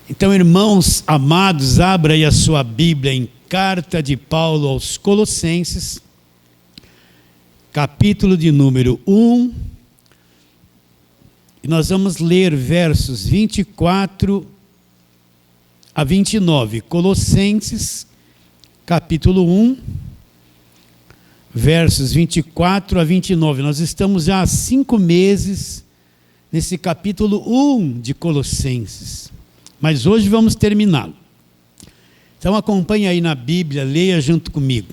Então, irmãos amados, abra aí a sua Bíblia em Carta de Paulo aos Colossenses, capítulo de número 1, e nós vamos ler versos 24 a 29. Colossenses, capítulo 1, versos 24 a 29. Nós estamos já há 5 meses nesse capítulo 1 de Colossenses, mas hoje vamos terminá-lo. Então acompanhe aí na Bíblia, leia junto comigo.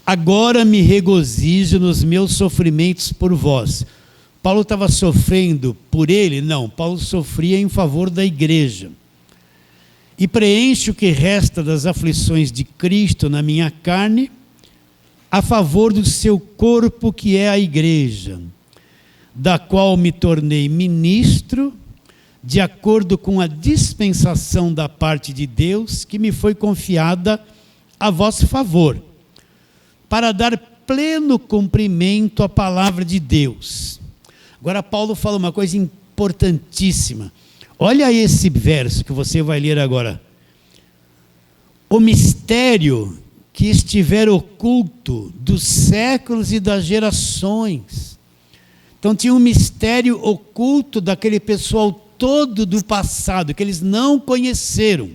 Agora me regozijo nos meus sofrimentos por vós. Paulo estava sofrendo por ele? Não, Paulo sofria em favor da igreja. E preencho o que resta das aflições de Cristo na minha carne, a favor do seu corpo, que é a igreja, da qual me tornei ministro, de acordo com a dispensação da parte de Deus, que me foi confiada a vosso favor, para dar pleno cumprimento à palavra de Deus. Agora Paulo fala uma coisa importantíssima. Olha esse verso que você vai ler agora. O mistério que estiver oculto dos séculos e das gerações. Então tinha um mistério oculto daquele pessoal todo do passado, que eles não conheceram.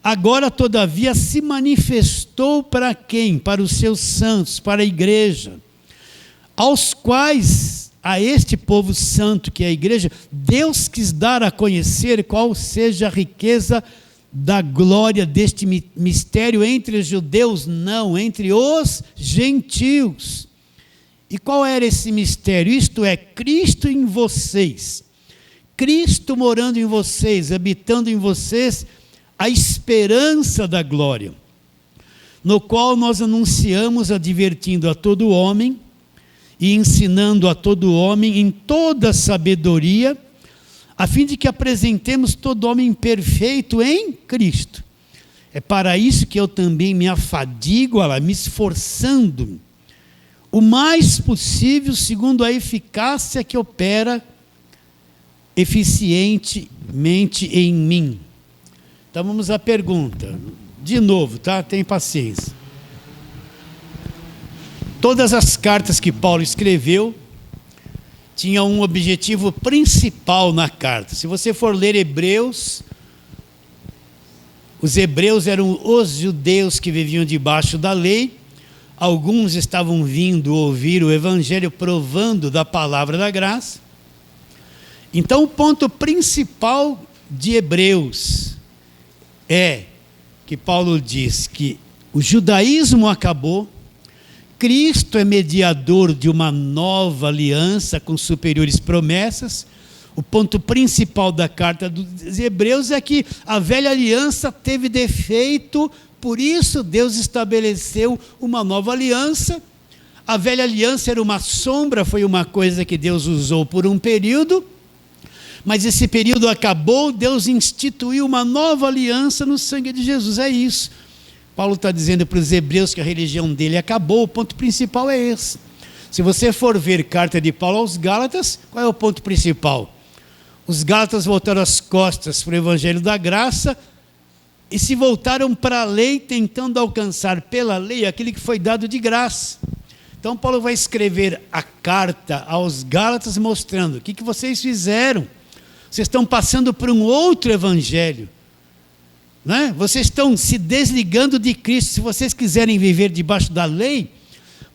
Agora, todavia, se manifestou para quem? Para os seus santos, para a igreja, aos quais, a este povo santo que é a igreja, Deus quis dar a conhecer qual seja a riqueza da glória deste mistério entre os judeus, não, entre os gentios. E qual era esse mistério? Isto é, Cristo em vocês, Cristo morando em vocês, habitando em vocês, a esperança da glória, no qual nós anunciamos, advertindo a todo homem e ensinando a todo homem em toda sabedoria, a fim de que apresentemos todo homem perfeito em Cristo. É para isso que eu também me afadigo, me esforçando o mais possível, segundo a eficácia que opera eficientemente em mim. Então vamos à pergunta. De novo, tá? Tem paciência. Todas as cartas que Paulo escreveu tinham um objetivo principal na carta. Se você for ler Hebreus, os hebreus eram os judeus que viviam debaixo da lei. Alguns estavam vindo ouvir o evangelho, provando da palavra da graça. Então o ponto principal de Hebreus é que Paulo diz que o judaísmo acabou, Cristo é mediador de uma nova aliança com superiores promessas. O ponto principal da carta dos Hebreus é que a velha aliança teve defeito, por isso Deus estabeleceu uma nova aliança. A velha aliança era uma sombra, foi uma coisa que Deus usou por um período, mas esse período acabou, Deus instituiu uma nova aliança no sangue de Jesus, é isso. Paulo está dizendo para os hebreus que a religião dele acabou, o ponto principal é esse. Se você for ver carta de Paulo aos Gálatas, qual é o ponto principal? Os Gálatas voltaram as costas para o evangelho da graça e se voltaram para a lei, tentando alcançar pela lei aquilo que foi dado de graça. Então Paulo vai escrever a carta aos Gálatas mostrando o que vocês fizeram. Vocês estão passando por um outro evangelho, né? Vocês estão se desligando de Cristo. Se vocês quiserem viver debaixo da lei,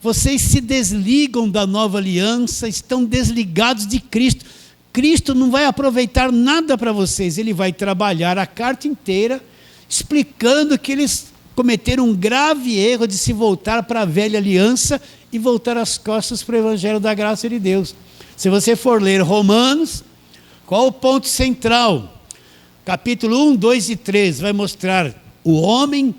vocês se desligam da nova aliança, estão desligados de Cristo. Cristo não vai aproveitar nada para vocês, ele vai trabalhar a carta inteira, explicando que eles cometeram um grave erro de se voltar para a velha aliança e voltar as costas para o evangelho da graça de Deus. Se você for ler Romanos, qual o ponto central? Capítulo 1, 2 e 3 vai mostrar o homem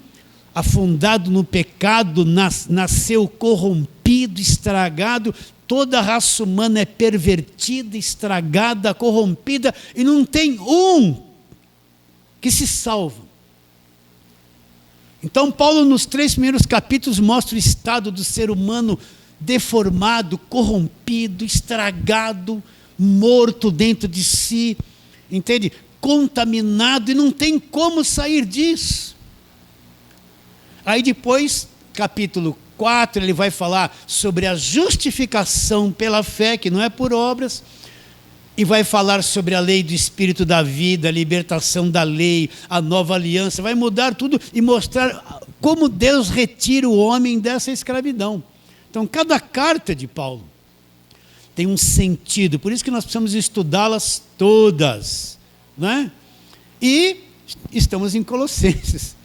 afundado no pecado, nasceu corrompido, estragado, toda a raça humana é pervertida, estragada, corrompida, e não tem um que se salva. Então Paulo nos 3 primeiros capítulos mostra o estado do ser humano deformado, corrompido, estragado, morto dentro de si. entende? Contaminado, e não tem como sair disso. Aí depois, capítulo 4, ele vai falar sobre a justificação pela fé, que não é por obras, e vai falar sobre a lei do Espírito da vida, a libertação da lei, a nova aliança, vai mudar tudo e mostrar como Deus retira o homem dessa escravidão. Então, cada carta de Paulo tem um sentido, por isso que nós precisamos estudá-las todas, né? E estamos em Colossenses.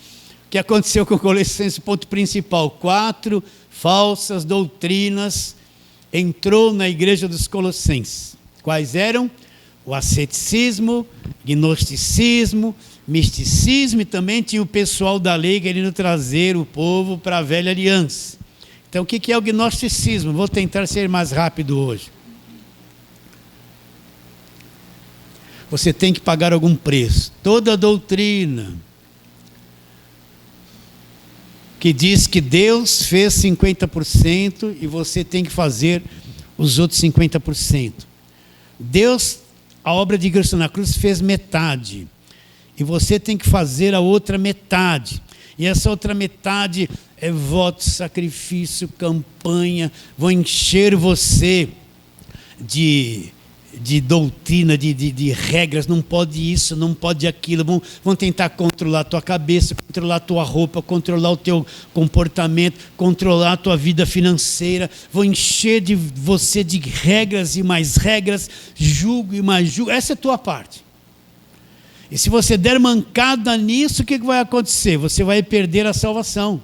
O que aconteceu com Colossenses? Ponto principal: 4 falsas doutrinas entrou na igreja dos Colossenses. Quais eram? O asceticismo, gnosticismo, misticismo, e também tinha o pessoal da lei querendo trazer o povo para a velha aliança. Então, o que é o gnosticismo? Vou tentar ser mais rápido hoje. Você tem que pagar algum preço. Toda doutrina que diz que Deus fez 50% e você tem que fazer os outros 50%. Deus, a obra de Cristo na cruz, fez metade. E você tem que fazer a outra metade. E essa outra metade é voto, sacrifício, campanha. Vão encher você de doutrina, de regras. Não pode isso, não pode aquilo. Vão tentar controlar a tua cabeça, controlar a tua roupa, controlar o teu comportamento, controlar a tua vida financeira. Vão encher de você de regras e mais regras, julgo e mais julgo. Essa é a tua parte. E se você der mancada nisso, o que vai acontecer? Você vai perder a salvação.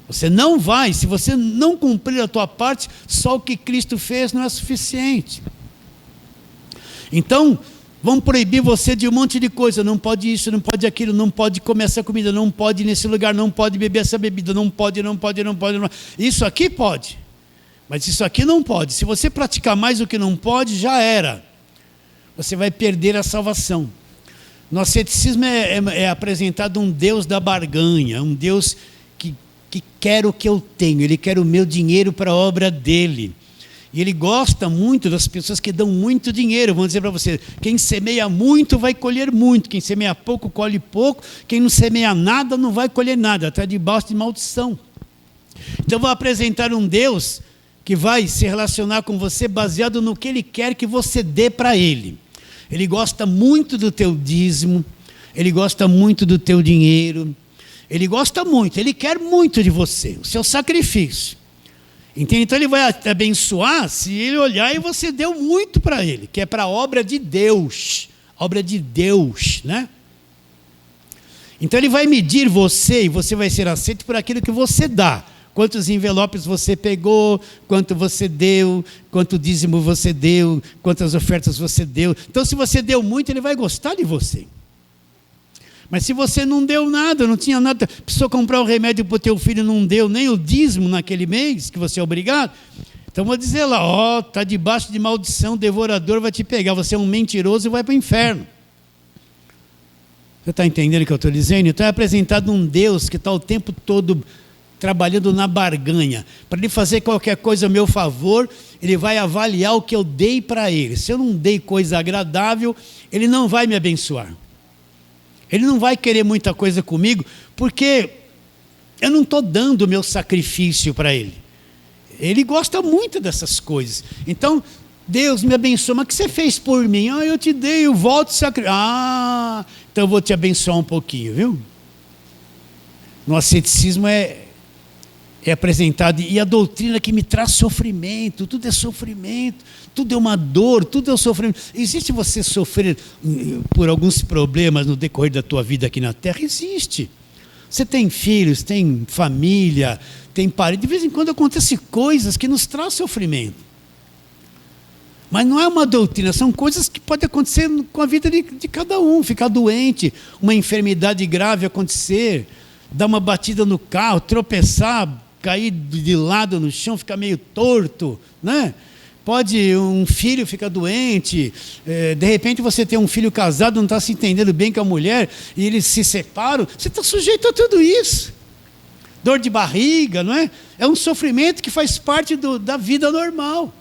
Você não vai, se você não cumprir a tua parte, só o que Cristo fez não é suficiente. Então, vão proibir você de um monte de coisa. Não pode isso, não pode aquilo, não pode comer essa comida, não pode ir nesse lugar, não pode beber essa bebida, não pode. Isso aqui pode, mas isso aqui não pode. Se você praticar mais o que não pode, já era. Você vai perder a salvação. No asceticismo é apresentado um Deus da barganha, um Deus que quer o que eu tenho, Ele quer o meu dinheiro para a obra dEle. E Ele gosta muito das pessoas que dão muito dinheiro. Vou dizer para você, quem semeia muito vai colher muito, quem semeia pouco colhe pouco, quem não semeia nada não vai colher nada, está debaixo de maldição. Então eu vou apresentar um Deus que vai se relacionar com você baseado no que Ele quer que você dê para Ele. Ele gosta muito do teu dízimo, Ele gosta muito do teu dinheiro, Ele gosta muito, Ele quer muito de você, o seu sacrifício. Entende? Então Ele vai te abençoar se Ele olhar e você deu muito para Ele, que é para a obra de Deus, né? Então Ele vai medir você e você vai ser aceito por aquilo que você dá. Quantos envelopes você pegou, quanto você deu, quanto dízimo você deu, quantas ofertas você deu. Então se você deu muito, Ele vai gostar de você. Mas se você não deu nada, não tinha nada, precisou comprar um remédio para o teu filho, não deu nem o dízimo naquele mês, que você é obrigado, então vou dizer lá, está debaixo de maldição, o devorador vai te pegar, você é um mentiroso e vai para o inferno. Você está entendendo o que eu estou dizendo? Então é apresentado um Deus que está o tempo todo trabalhando na barganha. Para Ele fazer qualquer coisa a meu favor, Ele vai avaliar o que eu dei para Ele. Se eu não dei coisa agradável, Ele não vai me abençoar. Ele não vai querer muita coisa comigo, porque eu não estou dando o meu sacrifício para Ele. Ele gosta muito dessas coisas. Então, Deus me abençoa, mas o que você fez por mim? Eu te dei o voto de sacrifício. Então eu vou te abençoar um pouquinho, viu? No asceticismo é apresentado, e a doutrina que me traz sofrimento, tudo é sofrimento, tudo é uma dor, tudo é um sofrimento. Existe você sofrer por alguns problemas no decorrer da tua vida aqui na Terra? Existe. Você tem filhos, tem família, tem parentes, de vez em quando acontecem coisas que nos trazem sofrimento. Mas não é uma doutrina, são coisas que podem acontecer com a vida de cada um, ficar doente, uma enfermidade grave acontecer, dar uma batida no carro, tropeçar, cair de lado no chão, ficar meio torto, né? Pode um filho ficar doente, de repente você tem um filho casado, não está se entendendo bem com a mulher, e eles se separam, você está sujeito a tudo isso. Dor de barriga, não é? É um sofrimento que faz parte da vida normal.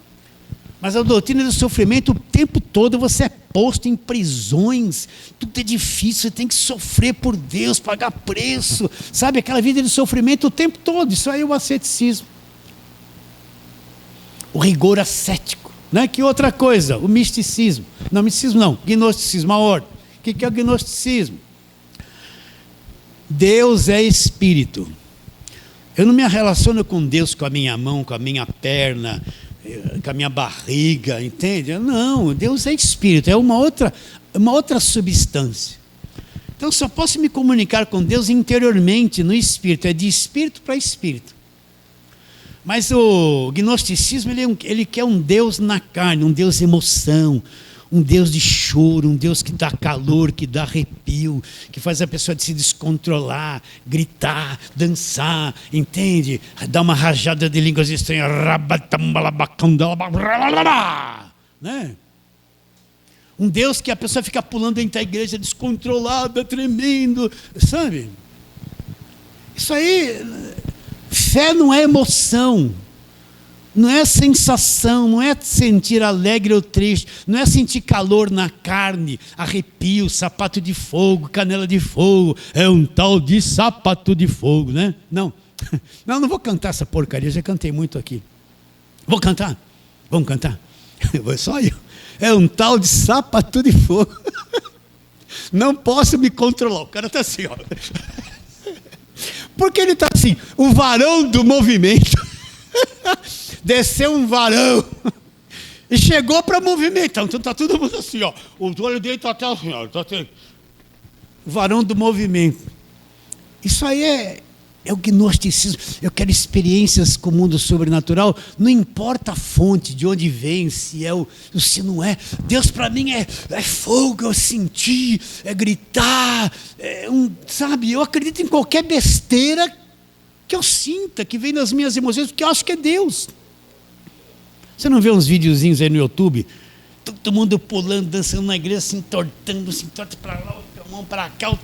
Mas a doutrina do sofrimento, o tempo todo você é posto em prisões, tudo é difícil, você tem que sofrer por Deus, pagar preço, sabe? Aquela vida de sofrimento o tempo todo. Isso aí é o asceticismo. O rigor ascético, né? Que outra coisa? O misticismo. Não, misticismo não, gnosticismo, a ordem. O que é o gnosticismo? Deus é espírito. Eu não me relaciono com Deus com a minha mão, com a minha perna, com a minha barriga, entende? Não, Deus é espírito, é uma outra substância. Então só posso me comunicar com Deus interiormente, no espírito, é de espírito para espírito. Mas o gnosticismo, ele quer um Deus na carne, um Deus emoção, um Deus de choro, um Deus que dá calor, que dá arrepio, que faz a pessoa se descontrolar, gritar, dançar, entende? Dar uma rajada de línguas estranhas, né? Um Deus que a pessoa fica pulando dentro da igreja descontrolada, tremendo, sabe? Isso aí, fé não é emoção. Não é sensação, não é sentir alegre ou triste, não é sentir calor na carne, arrepio, sapato de fogo, canela de fogo, é um tal de sapato de fogo, né? Não, não vou cantar essa porcaria, já cantei muito aqui. Vou cantar? Vamos cantar? Só eu. É um tal de sapato de fogo. Não posso me controlar, o cara está assim, ó. Porque ele está assim, o varão do movimento. Desceu um varão e chegou para movimentar. Então está todo mundo assim, ó. O olho dele está até assim, ó. O varão do movimento. Isso aí é o gnosticismo. Eu quero experiências com o mundo sobrenatural. Não importa a fonte, de onde vem, se não é. Deus para mim é fogo, eu sentir, é gritar, sabe? Eu acredito em qualquer besteira que eu sinta, que vem das minhas emoções, porque eu acho que é Deus. Você não vê uns videozinhos aí no YouTube? Todo mundo pulando, dançando na igreja, se entortando para lá, outra mão para cá.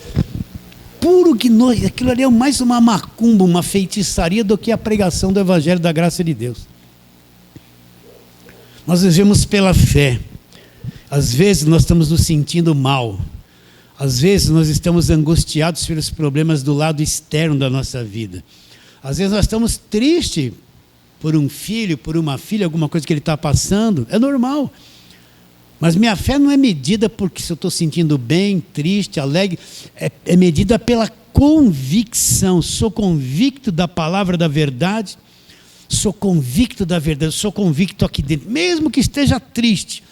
Puro gnose. Aquilo ali é mais uma macumba, uma feitiçaria do que a pregação do Evangelho da Graça de Deus. Nós vivemos pela fé. Às vezes nós estamos nos sentindo mal. Às vezes nós estamos angustiados pelos problemas do lado externo da nossa vida. Às vezes nós estamos tristes por um filho, por uma filha, alguma coisa que ele está passando. É normal. Mas minha fé não é medida porque se eu estou sentindo bem, triste, alegre. É medida pela convicção. Sou convicto da palavra da verdade. Sou convicto da verdade. Sou convicto aqui dentro. Mesmo que esteja triste.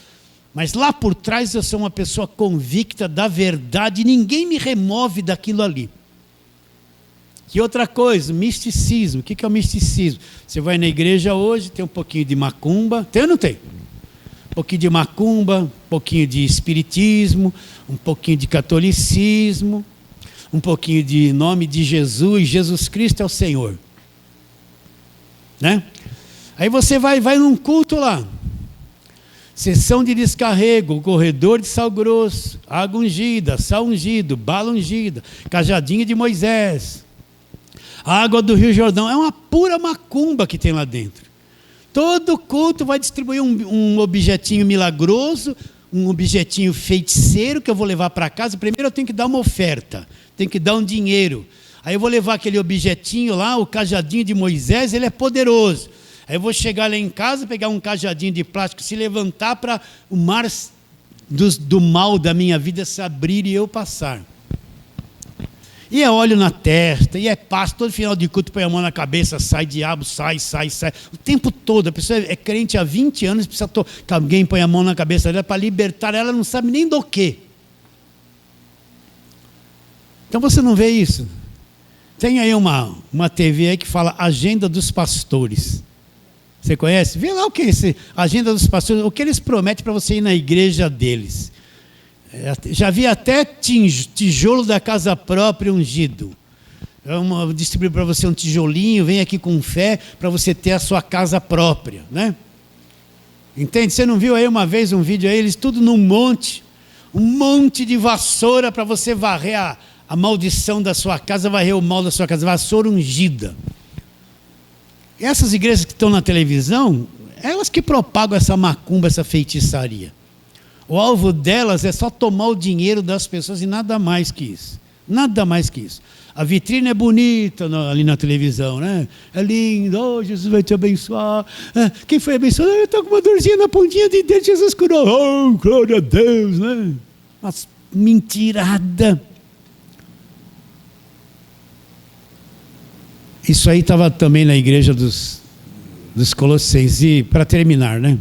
Mas lá por trás eu sou uma pessoa convicta da verdade. Ninguém me remove daquilo ali. E outra coisa, misticismo. O que é o misticismo? Você vai na igreja hoje, tem um pouquinho de macumba. Tem ou não tem? Um pouquinho de macumba, um pouquinho de espiritismo, um pouquinho de catolicismo, um pouquinho de nome de Jesus. Jesus Cristo é o Senhor. Né? Aí você vai num culto lá. Sessão de descarrego, corredor de sal grosso, água ungida, sal ungido, bala ungida, cajadinho de Moisés. A água do Rio Jordão é uma pura macumba que tem lá dentro. Todo culto vai distribuir um objetinho milagroso, um objetinho feiticeiro que eu vou levar para casa. Primeiro eu tenho que dar uma oferta, tenho que dar um dinheiro. Aí eu vou levar aquele objetinho lá, o cajadinho de Moisés, ele é poderoso. Aí eu vou chegar lá em casa, pegar um cajadinho de plástico, se levantar para o mar do mal da minha vida se abrir e eu passar. E é óleo na testa, e é passo, todo final de culto põe a mão na cabeça, sai diabo, sai. O tempo todo, a pessoa é crente há 20 anos, precisa que alguém põe a mão na cabeça dela para libertar ela, não sabe nem do quê. Então você não vê isso? Tem aí uma TV aí que fala Agenda dos Pastores. Você conhece? Vê lá o que é esse Agenda dos Pastores, o que eles prometem para você ir na igreja deles. Já vi até tijolo da casa própria ungido. Distribuir para você um tijolinho, vem aqui com fé para você ter a sua casa própria, né? Entende? Você não viu aí uma vez um vídeo aí, eles tudo num monte, um monte de vassoura para você varrer a maldição da sua casa, varrer o mal da sua casa, vassoura ungida. E essas igrejas que estão na televisão, elas que propagam essa macumba, essa feitiçaria. O alvo delas é só tomar o dinheiro das pessoas e nada mais que isso. Nada mais que isso. A vitrine é bonita ali na televisão, né? É lindo, oh, Jesus vai te abençoar. Quem foi abençoado? Eu estou com uma dorzinha na pontinha de dedo, Jesus curou. Oh, glória a Deus, né? Mas mentirada. Isso aí estava também na igreja dos Colossenses. E para terminar, né?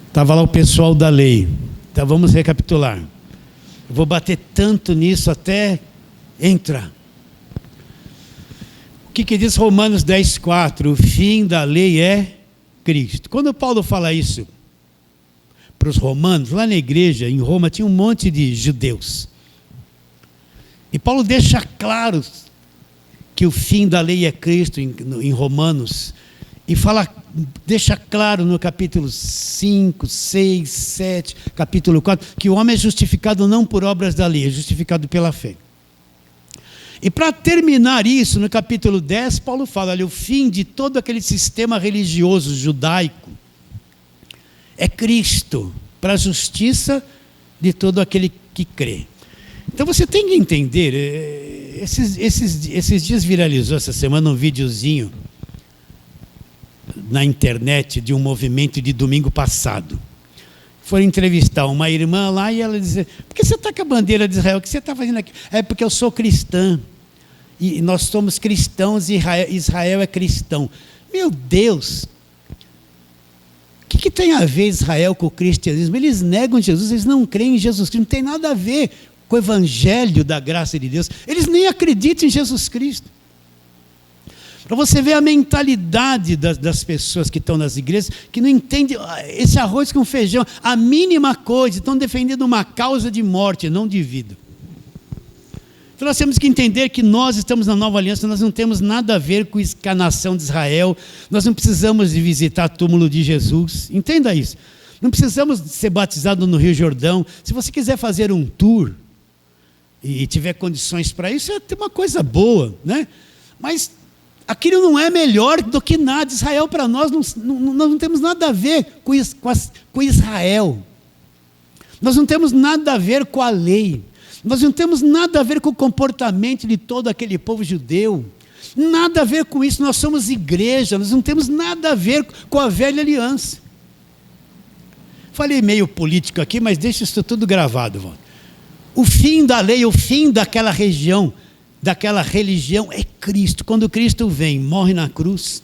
Estava lá o pessoal da lei. Então vamos recapitular. Eu vou bater tanto nisso até entrar. O que diz Romanos 10,4? O fim da lei é Cristo. Quando Paulo fala isso para os romanos, lá na igreja, em Roma, tinha um monte de judeus. E Paulo deixa claro que o fim da lei é Cristo em Romanos. E deixa claro no capítulo 5, 6, 7, capítulo 4, que o homem é justificado não por obras da lei, é justificado pela fé. E para terminar isso, no capítulo 10, Paulo fala, olha, o fim de todo aquele sistema religioso judaico é Cristo, para a justiça de todo aquele que crê. Então você tem que entender, esses dias viralizou essa semana um videozinho na internet de um movimento de domingo passado. Foram entrevistar uma irmã lá e ela dizia, por que você está com a bandeira de Israel? O que você está fazendo aqui? É porque eu sou cristã. E nós somos cristãos e Israel é cristão. Meu Deus! O que tem a ver Israel com o cristianismo? Eles negam Jesus, eles não creem em Jesus Cristo. Não tem nada a ver com o evangelho da graça de Deus. Eles nem acreditam em Jesus Cristo. Para você ver a mentalidade das pessoas que estão nas igrejas, que não entendem esse arroz com feijão, a mínima coisa, estão defendendo uma causa de morte, não de vida. Então nós temos que entender que nós estamos na nova aliança, nós não temos nada a ver com a nação de Israel, nós não precisamos de visitar o túmulo de Jesus, entenda isso. Não precisamos ser batizados no Rio Jordão. Se você quiser fazer um tour e tiver condições para isso, é uma coisa boa, né? Mas aquilo não é melhor do que nada. Israel para nós, nós não temos nada a ver com Israel. Nós não temos nada a ver com a lei. Nós não temos nada a ver com o comportamento de todo aquele povo judeu. Nada a ver com isso. Nós somos igreja, nós não temos nada a ver com a velha aliança. Falei meio político aqui, mas deixa isso tudo gravado, Walter. O fim da lei, o fim daquela região, daquela religião é Cristo. Quando Cristo vem, morre na cruz.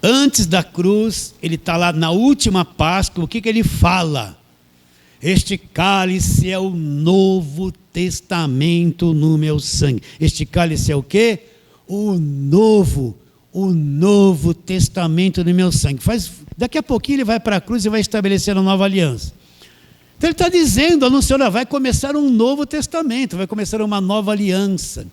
Antes da cruz, ele está lá na última Páscoa. O que ele fala? Este cálice é o novo testamento no meu sangue. Este cálice é o quê? O novo testamento no meu sangue. Daqui a pouquinho ele vai para a cruz e vai estabelecer a nova aliança. Então ele está dizendo, anunciando, vai começar um novo testamento, vai começar uma nova aliança.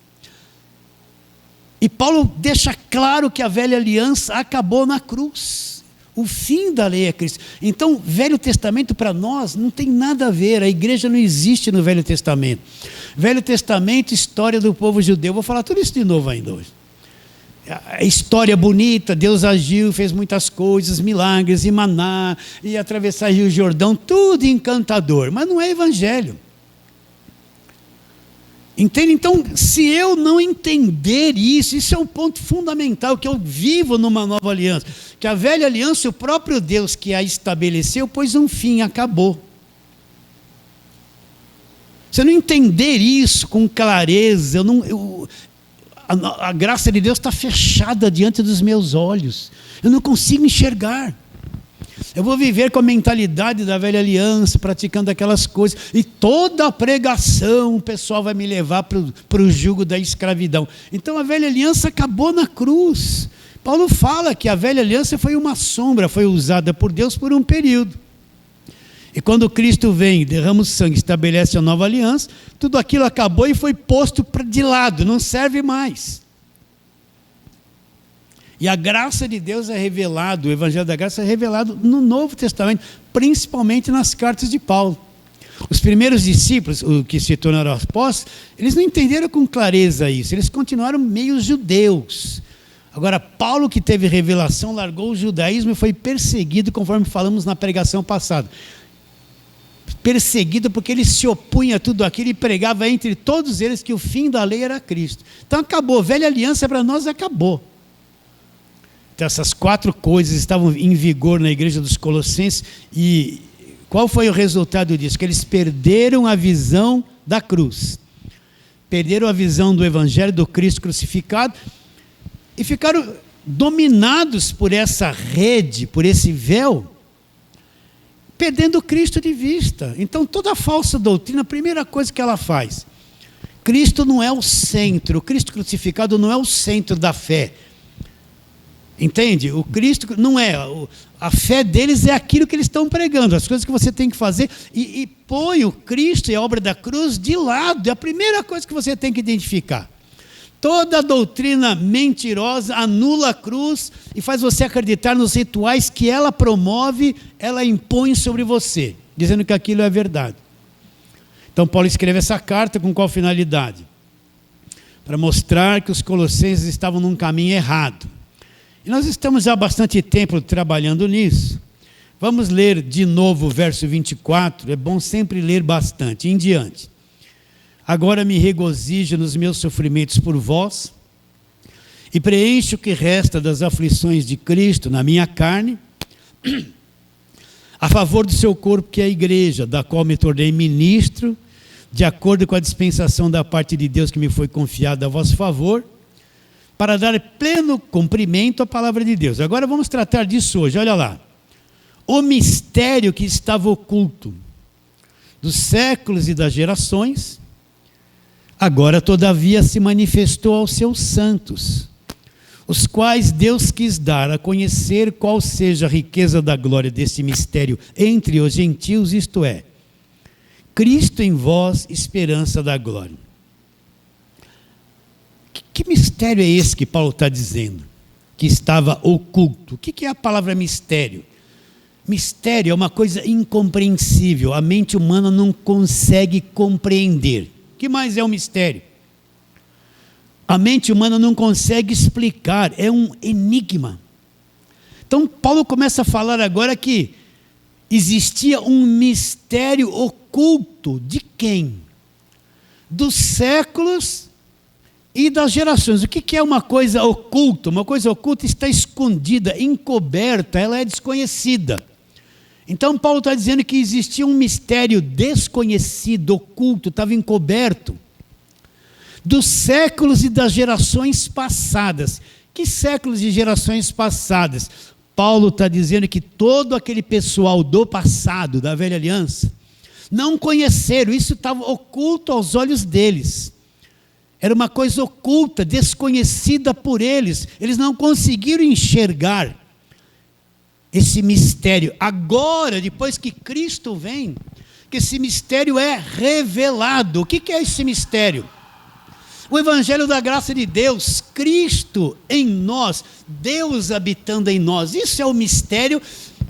E Paulo deixa claro que a velha aliança acabou na cruz. O fim da lei é Cristo. Então, Velho Testamento para nós não tem nada a ver. A igreja não existe no Velho Testamento. Velho Testamento, história do povo judeu. Vou falar tudo isso de novo ainda hoje. A história bonita, Deus agiu, fez muitas coisas, milagres, e maná, e atravessar o Rio Jordão, tudo encantador, mas não é evangelho. Entende? Então, se eu não entender isso é um ponto fundamental, que eu vivo numa nova aliança, que a velha aliança, o próprio Deus que a estabeleceu, pôs um fim, acabou. Se eu não entender isso com clareza, a graça de Deus está fechada diante dos meus olhos, eu não consigo enxergar. Eu vou viver com a mentalidade da velha aliança, praticando aquelas coisas, e toda a pregação o pessoal vai me levar para o jugo da escravidão. Então a velha aliança acabou na cruz. Paulo fala que a velha aliança foi uma sombra, foi usada por Deus por um período. E quando Cristo vem, derrama o sangue, estabelece a nova aliança, tudo aquilo acabou e foi posto de lado, não serve mais. E a graça de Deus é revelado, o Evangelho da Graça é revelado no Novo Testamento, principalmente nas cartas de Paulo. Os primeiros discípulos, os que se tornaram apóstolos, eles não entenderam com clareza isso, eles continuaram meio judeus. Agora, Paulo, que teve revelação, largou o judaísmo e foi perseguido, conforme falamos na pregação passada. Perseguido porque ele se opunha a tudo aquilo e pregava entre todos eles que o fim da lei era Cristo. Então acabou, a velha aliança para nós acabou. Então essas 4 coisas estavam em vigor na igreja dos Colossenses, e qual foi o resultado disso? Que eles perderam a visão da cruz, perderam a visão do evangelho do Cristo crucificado e ficaram dominados por essa rede, por esse véu, perdendo Cristo de vista. Então toda falsa doutrina, a primeira coisa que ela faz, Cristo não é o centro, o Cristo crucificado não é o centro da fé. Entende? O Cristo não é, a fé deles é aquilo que eles estão pregando, as coisas que você tem que fazer, e põe o Cristo e a obra da cruz de lado, é a primeira coisa que você tem que identificar. Toda doutrina mentirosa anula a cruz e faz você acreditar nos rituais que ela promove, ela impõe sobre você, dizendo que aquilo é verdade. Então Paulo escreve essa carta com qual finalidade? Para mostrar que os colossenses estavam num caminho errado. E nós estamos há bastante tempo trabalhando nisso. Vamos ler de novo o verso 24, é bom sempre ler bastante, em diante. Agora me regozijo nos meus sofrimentos por vós, e preencho o que resta das aflições de Cristo na minha carne, a favor do seu corpo, que é a igreja, da qual me tornei ministro, de acordo com a dispensação da parte de Deus que me foi confiada a vosso favor, para dar pleno cumprimento à palavra de Deus. Agora vamos tratar disso hoje, olha lá. O mistério que estava oculto dos séculos e das gerações, agora todavia se manifestou aos seus santos, os quais Deus quis dar a conhecer qual seja a riqueza da glória desse mistério entre os gentios, isto é, Cristo em vós, esperança da glória. Que mistério é esse que Paulo está dizendo? Que estava oculto. O que é a palavra mistério? Mistério é uma coisa incompreensível, a mente humana não consegue compreender. O que mais é um mistério? A mente humana não consegue explicar, é um enigma. Então Paulo começa a falar agora que existia um mistério oculto de quem? Dos séculos e das gerações. O que é uma coisa oculta? Uma coisa oculta está escondida, encoberta, ela é desconhecida. Então Paulo está dizendo que existia um mistério desconhecido, oculto, estava encoberto, dos séculos e das gerações passadas. Que séculos e gerações passadas? Paulo está dizendo que todo aquele pessoal do passado, da velha aliança, não conheceram, isso estava oculto aos olhos deles. Era uma coisa oculta, desconhecida por eles. Eles não conseguiram enxergar esse mistério. Agora, depois que Cristo vem, que esse mistério é revelado. O que é esse mistério? O evangelho da graça de Deus, Cristo em nós, Deus habitando em nós. Isso é o mistério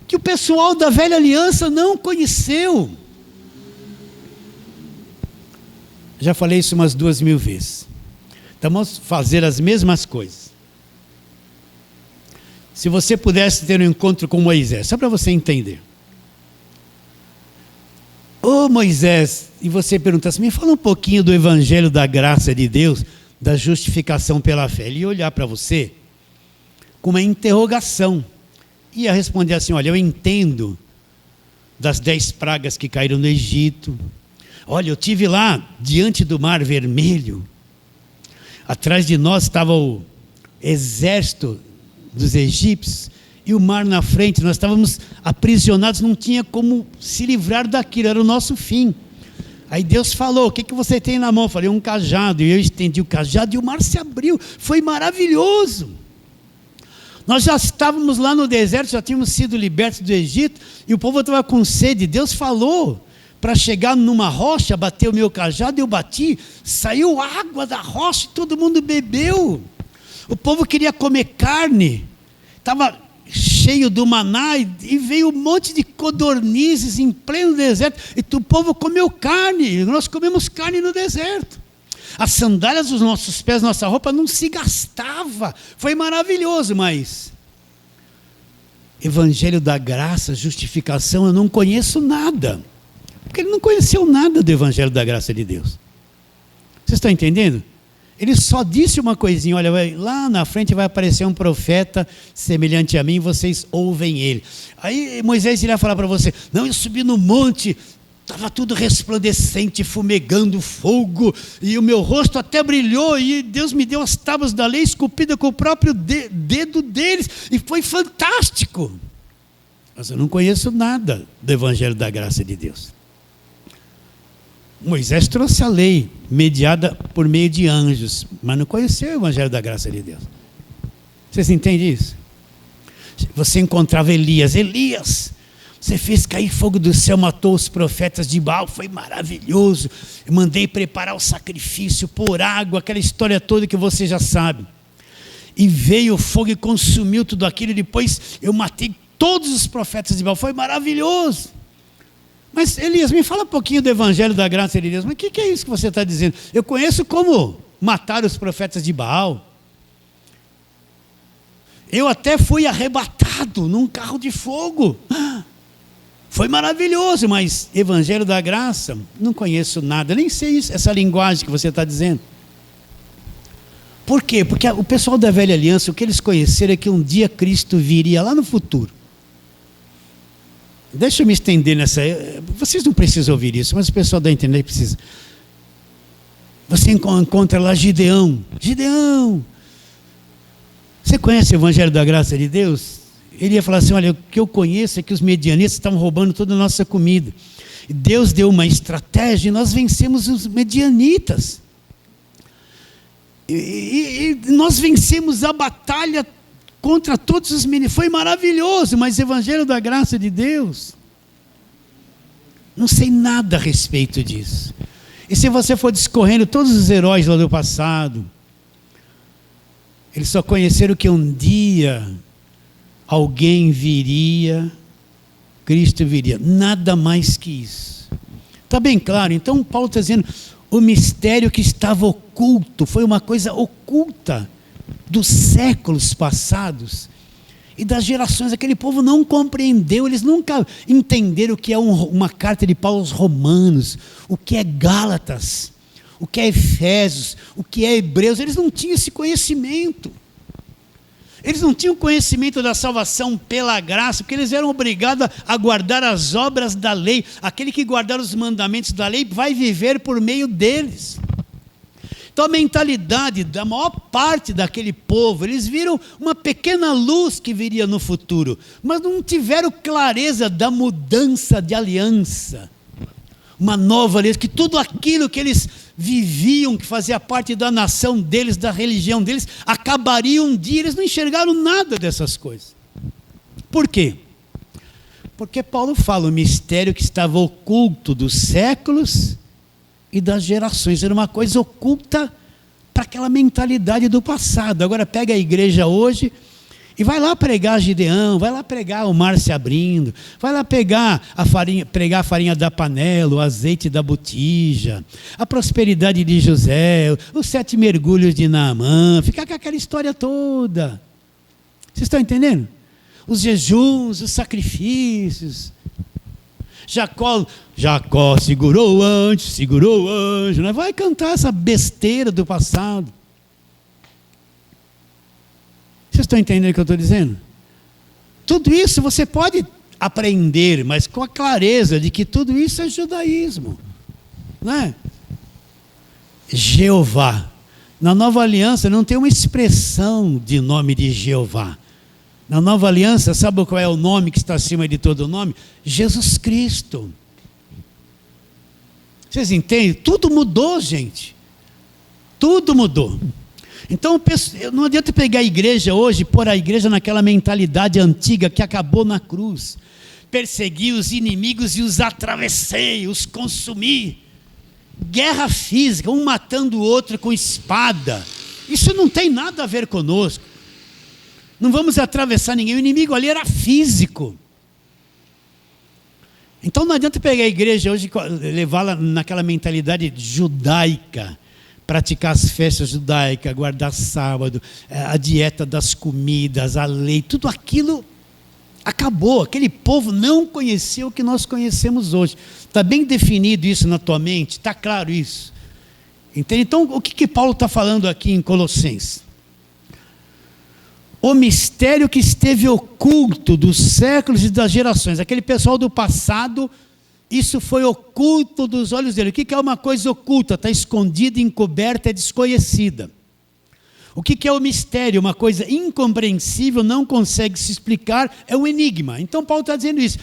que o pessoal da velha aliança não conheceu. Já falei isso umas 2000 vezes. Então vamos fazer as mesmas coisas. Se você pudesse ter um encontro com Moisés, só para você entender. Ô Moisés, e você pergunta assim, me fala um pouquinho do evangelho da graça de Deus, da justificação pela fé. Ele ia olhar para você com uma interrogação. Ia responder assim, olha, eu entendo das 10 pragas que caíram no Egito. Olha, eu estive lá diante do Mar Vermelho. Atrás de nós estava o exército dos egípcios e o mar na frente. Nós estávamos aprisionados, não tinha como se livrar daquilo, era o nosso fim. Aí Deus falou, o que você tem na mão? Eu falei, um cajado. E eu estendi o cajado e o mar se abriu. Foi maravilhoso. Nós já estávamos lá no deserto, já tínhamos sido libertos do Egito e o povo estava com sede. Deus falou para chegar numa rocha, bater o meu cajado, eu bati, saiu água da rocha e todo mundo bebeu. O povo queria comer carne, estava cheio do maná e veio um monte de codornizes em pleno deserto, e o povo comeu carne, nós comemos carne no deserto. As sandálias dos nossos pés, nossa roupa não se gastava. Foi maravilhoso, mas Evangelho da graça, justificação, eu não conheço nada. Porque ele não conheceu nada do Evangelho da graça de Deus. Vocês estão entendendo? Ele só disse uma coisinha, olha, lá na frente vai aparecer um profeta semelhante a mim, vocês ouvem ele. Aí Moisés iria falar para você, não, eu subi no monte, estava tudo resplandecente, fumegando fogo, e o meu rosto até brilhou, e Deus me deu as tábuas da lei, esculpida com o próprio dedo deles, e foi fantástico. Mas eu não conheço nada do Evangelho da graça de Deus. Moisés trouxe a lei, mediada por meio de anjos, mas não conheceu o Evangelho da graça de Deus. Vocês entendem isso? Você encontrava Elias, você fez cair fogo do céu, matou os profetas de Baal, foi maravilhoso. Eu mandei preparar o sacrifício, pôr água, aquela história toda que você já sabe. E veio o fogo e consumiu tudo aquilo, e depois eu matei todos os profetas de Baal, foi maravilhoso. Mas Elias, me fala um pouquinho do Evangelho da graça de Deus. Mas o que é isso que você está dizendo? Eu conheço como matar os profetas de Baal. Eu até fui arrebatado num carro de fogo. Foi maravilhoso, mas Evangelho da graça, não conheço nada, nem sei isso, essa linguagem que você está dizendo. Por quê? Porque o pessoal da velha aliança, o que eles conheceram é que um dia Cristo viria lá no futuro. Deixa eu me estender nessa. Vocês não precisam ouvir isso, mas o pessoal da internet precisa. Você encontra lá Gideão. Gideão! Você conhece o Evangelho da graça de Deus? Ele ia falar assim, olha, o que eu conheço é que os medianistas estavam roubando toda a nossa comida. E Deus deu uma estratégia e nós vencemos os medianitas. E nós vencemos a batalha contra todos os meninos. Foi maravilhoso, mas Evangelho da graça de Deus, não sei nada a respeito disso. E se você for discorrendo todos os heróis lá do passado, eles só conheceram que um dia alguém viria, Cristo viria, nada mais que isso. Está bem claro? Então Paulo está dizendo, o mistério que estava oculto, foi uma coisa oculta dos séculos passados e das gerações. Aquele povo não compreendeu, eles nunca entenderam o que é uma carta de Paulo aos Romanos, o que é Gálatas, o que é Efésios, o que é Hebreus. Eles não tinham esse conhecimento. Eles não tinham conhecimento da salvação pela graça, porque eles eram obrigados a guardar as obras da lei. Aquele que guardar os mandamentos da lei vai viver por meio deles. Então a mentalidade da maior parte daquele povo, eles viram uma pequena luz que viria no futuro, mas não tiveram clareza da mudança de aliança. Uma nova aliança, que tudo aquilo que eles viviam, que fazia parte da nação deles, da religião deles, acabaria um dia. Eles não enxergaram nada dessas coisas. Por quê? Porque Paulo fala, o mistério que estava oculto dos séculos e das gerações, era uma coisa oculta para aquela mentalidade do passado. Agora pega a igreja hoje e vai lá pregar Gideão, vai lá pregar o mar se abrindo, vai lá pregar a farinha da panela, o azeite da botija, a prosperidade de José, os 7 mergulhos de Naamã, ficar com aquela história toda. Vocês estão entendendo? Os jejuns, os sacrifícios. Jacó segurou o anjo, né? Vai cantar essa besteira do passado. Vocês estão entendendo o que eu estou dizendo? Tudo isso você pode aprender, mas com a clareza de que tudo isso é judaísmo, não é? Jeová. Na nova aliança não tem uma expressão de nome de Jeová. Na nova aliança, sabe qual é o nome que está acima de todo nome? Jesus Cristo. Vocês entendem? Tudo mudou, gente. Tudo mudou. Então, não adianta pegar a igreja hoje e pôr a igreja naquela mentalidade antiga que acabou na cruz. Persegui os inimigos e os atravessei, os consumi. Guerra física, um matando o outro com espada. Isso não tem nada a ver conosco. Não vamos atravessar ninguém. O inimigo ali era físico. Então não adianta pegar a igreja hoje e levá-la naquela mentalidade judaica. praticar as festas judaicas, guardar sábado, a dieta das comidas, a lei, tudo aquilo acabou. Aquele povo não conheceu o que nós conhecemos hoje. Está bem definido isso na tua mente? Está claro isso? Entende? Então, o que Paulo está falando aqui em Colossenses? O mistério que esteve oculto dos séculos e das gerações. Aquele pessoal do passado, isso foi oculto dos olhos dele. O que é uma coisa oculta? Está escondida, encoberta, é desconhecida. O que é o mistério? Uma coisa incompreensível, não consegue se explicar, é um enigma. Então Paulo está dizendo isso.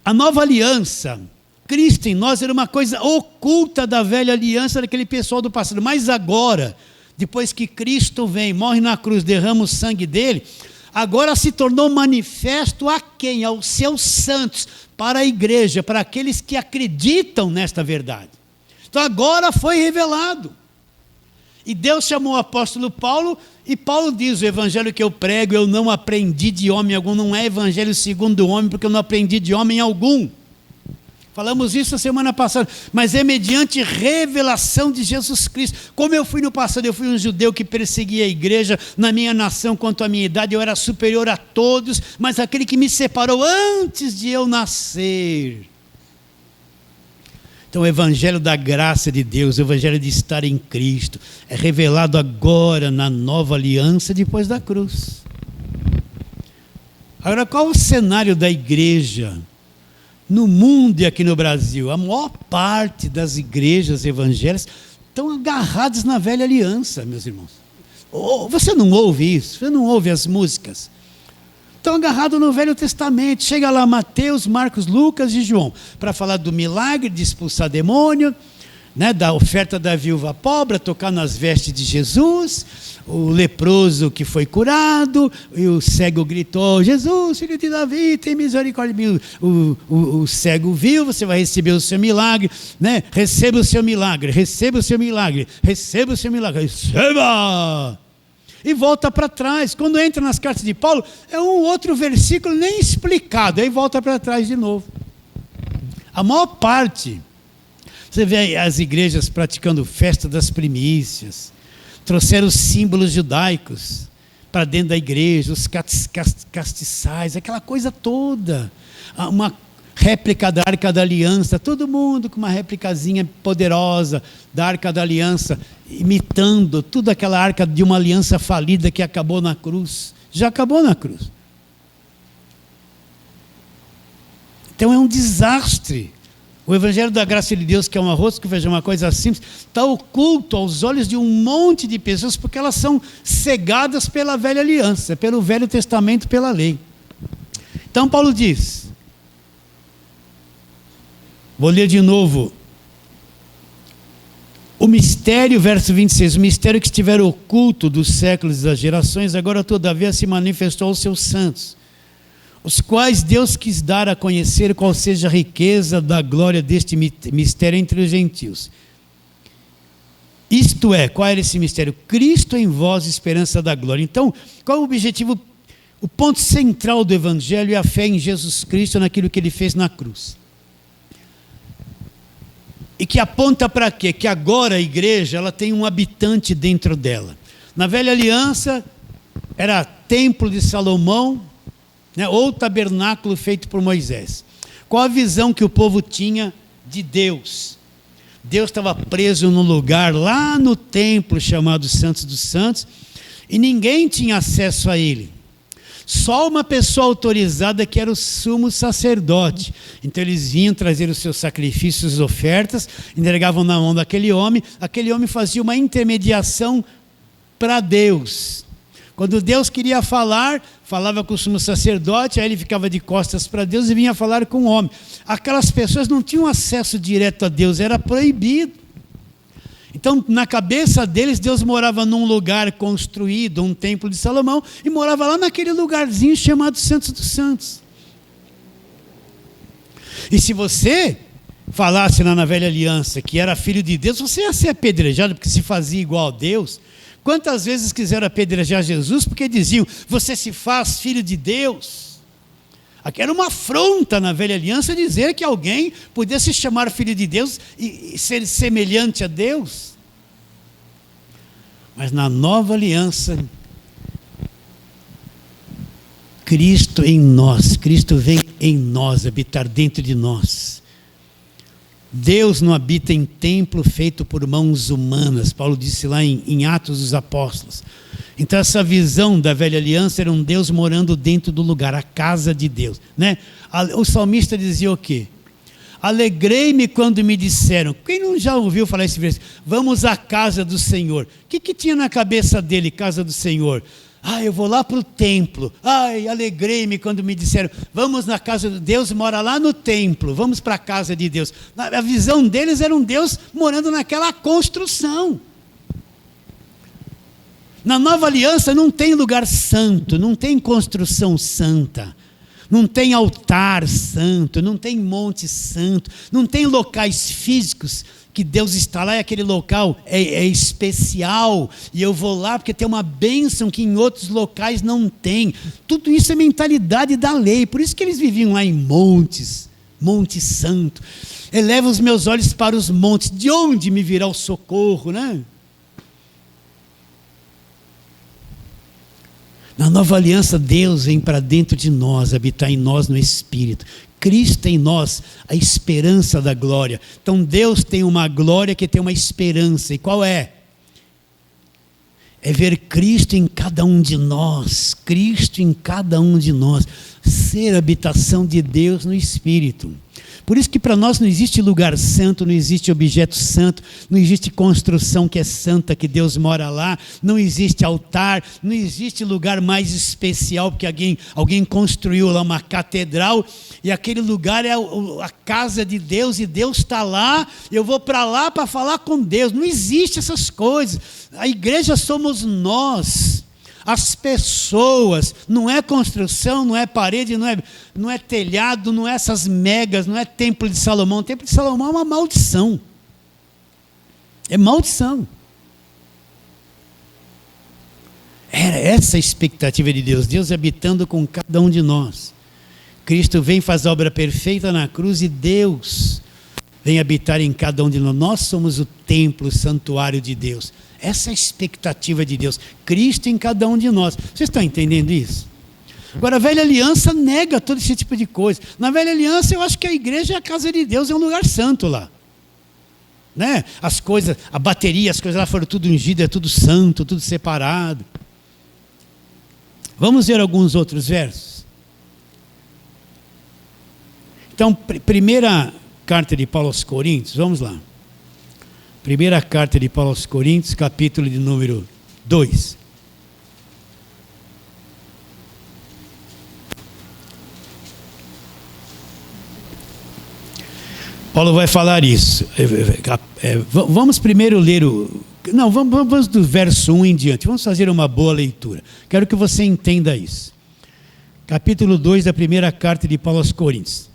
A nova aliança, Cristo em nós, era uma coisa oculta da velha aliança daquele pessoal do passado. Mas agora, depois que Cristo vem, morre na cruz, derrama o sangue dele, agora se tornou manifesto a quem? Aos seus santos, para a igreja, para aqueles que acreditam nesta verdade. Então agora foi revelado. E Deus chamou o apóstolo Paulo, e Paulo diz: o evangelho que eu prego, eu não aprendi de homem algum, não é evangelho segundo o homem, porque eu não aprendi de homem algum. Falamos isso a semana passada, mas é mediante revelação de Jesus Cristo. Como eu fui no passado, eu fui um judeu que perseguia a igreja, na minha nação, quanto à minha idade, eu era superior a todos, mas aquele que me separou antes de eu nascer. Então o evangelho da graça de Deus, o evangelho de estar em Cristo, é revelado agora na nova aliança depois da cruz. Agora, qual o cenário da igreja no mundo e aqui no Brasil? A maior parte das igrejas evangélicas estão agarradas na velha aliança, meus irmãos. Você não ouve isso? Você não ouve as músicas? Estão agarrados no Velho Testamento. Chega lá Mateus, Marcos, Lucas e João para falar do milagre de expulsar demônio, né, da oferta da viúva pobre, tocar nas vestes de Jesus, o leproso que foi curado, e o cego gritou: Jesus, filho de Davi, tem misericórdia de mim. O cego viu: você vai receber o seu milagre, né? Receba o seu milagre, receba o seu milagre, receba o seu milagre, receba! E volta para trás. Quando entra nas cartas de Paulo, é um outro versículo nem explicado, aí volta para trás de novo. A maior parte, você vê as igrejas praticando festa das primícias, trouxeram os símbolos judaicos para dentro da igreja, os castiçais, aquela coisa toda, uma réplica da Arca da Aliança, todo mundo com uma réplicazinha poderosa da Arca da Aliança, imitando tudo aquela arca de uma aliança falida que acabou na cruz. Já acabou na cruz. Então é um desastre. O evangelho da graça de Deus, que é um arroz com feijão, uma coisa simples, está oculto aos olhos de um monte de pessoas, porque elas são cegadas pela velha aliança, pelo Velho Testamento, pela lei. Então Paulo diz, vou ler de novo, o mistério, verso 26, o mistério que estiver oculto dos séculos e das gerações, agora todavia se manifestou aos seus santos, os quais Deus quis dar a conhecer qual seja a riqueza da glória deste mistério entre os gentios. Isto é, qual era esse mistério? Cristo em vós, esperança da glória. Então, qual é o objetivo? O ponto central do evangelho é a fé em Jesus Cristo, naquilo que ele fez na cruz. E que aponta para quê? Que agora a igreja ela tem um habitante dentro dela. Na velha aliança era templo de Salomão, né, ou tabernáculo feito por Moisés. Qual a visão que o povo tinha de Deus? Deus estava preso num lugar lá no templo chamado Santos dos Santos e ninguém tinha acesso a ele. Só uma pessoa autorizada, que era o sumo sacerdote. Então eles vinham trazer os seus sacrifícios, ofertas, entregavam na mão daquele homem fazia uma intermediação para Deus. Quando Deus queria falar, falava com o sumo sacerdote, aí ele ficava de costas para Deus e vinha falar com o homem. Aquelas pessoas não tinham acesso direto a Deus, era proibido. Então, na cabeça deles, Deus morava num lugar construído, um templo de Salomão, e morava lá naquele lugarzinho chamado Santos dos Santos. E se você falasse lá na velha aliança que era filho de Deus, você ia ser apedrejado porque se fazia igual a Deus. Quantas vezes quiseram apedrejar Jesus porque diziam: você se faz filho de Deus? Aqui era uma afronta na velha aliança dizer que alguém podia se chamar filho de Deus e ser semelhante a Deus. Mas na nova aliança, Cristo em nós, Cristo vem em nós, habitar dentro de nós. Deus não habita em templo feito por mãos humanas, Paulo disse lá em Atos dos Apóstolos. Então essa visão da velha aliança era um Deus morando dentro do lugar, a casa de Deus, né? O salmista dizia o quê? Alegrei-me quando me disseram, quem não já ouviu falar esse versículo? Vamos à casa do Senhor. O que tinha na cabeça dele, casa do Senhor? Eu vou lá para o templo. Alegrei-me quando me disseram, vamos na casa de Deus, mora lá no templo, vamos para a casa de Deus. A visão deles era um Deus morando naquela construção. Na nova aliança não tem lugar santo, não tem construção santa, não tem altar santo, não tem monte santo, não tem locais físicos que Deus está lá e aquele local é especial, e eu vou lá porque tem uma bênção que em outros locais não tem. Tudo isso é mentalidade da lei, por isso que eles viviam lá em monte santo. Eleva os meus olhos para os montes, de onde me virá o socorro, né? Na nova aliança, Deus vem para dentro de nós, habitar em nós no Espírito. Cristo em nós, a esperança da glória. Então Deus tem uma glória que tem uma esperança. E qual é? É ver Cristo em cada um de nós. Cristo em cada um de nós. Ser a habitação de Deus no Espírito. Por isso que para nós não existe lugar santo, não existe objeto santo, não existe construção que é santa, que Deus mora lá, não existe altar, não existe lugar mais especial, porque alguém construiu lá uma catedral, e aquele lugar é a casa de Deus, e Deus está lá, eu vou para lá para falar com Deus. Não existe essas coisas. A igreja somos nós. As pessoas, não é construção, não é parede, não é telhado, não é essas megas, não é templo de Salomão. O templo de Salomão é uma maldição. É maldição. Era essa a expectativa de Deus, Deus habitando com cada um de nós. Cristo vem fazer a obra perfeita na cruz e Deus vem habitar em cada um de nós. Nós somos o templo, o santuário de Deus. Essa é a expectativa de Deus, Cristo em cada um de nós. Vocês estão entendendo isso? Agora a velha aliança nega todo esse tipo de coisa. Na velha aliança eu acho que a igreja é a casa de Deus, é um lugar santo lá, né? As coisas, a bateria, as coisas lá foram tudo ungidas, é tudo santo, tudo separado. Vamos ver alguns outros versos. Então, primeira carta de Paulo aos Coríntios, vamos lá. Primeira carta de Paulo aos Coríntios, capítulo de número 2. Paulo vai falar isso. Vamos primeiro ler vamos do verso 1 em diante. Vamos fazer uma boa leitura. Quero que você entenda isso. Capítulo 2 da primeira carta de Paulo aos Coríntios.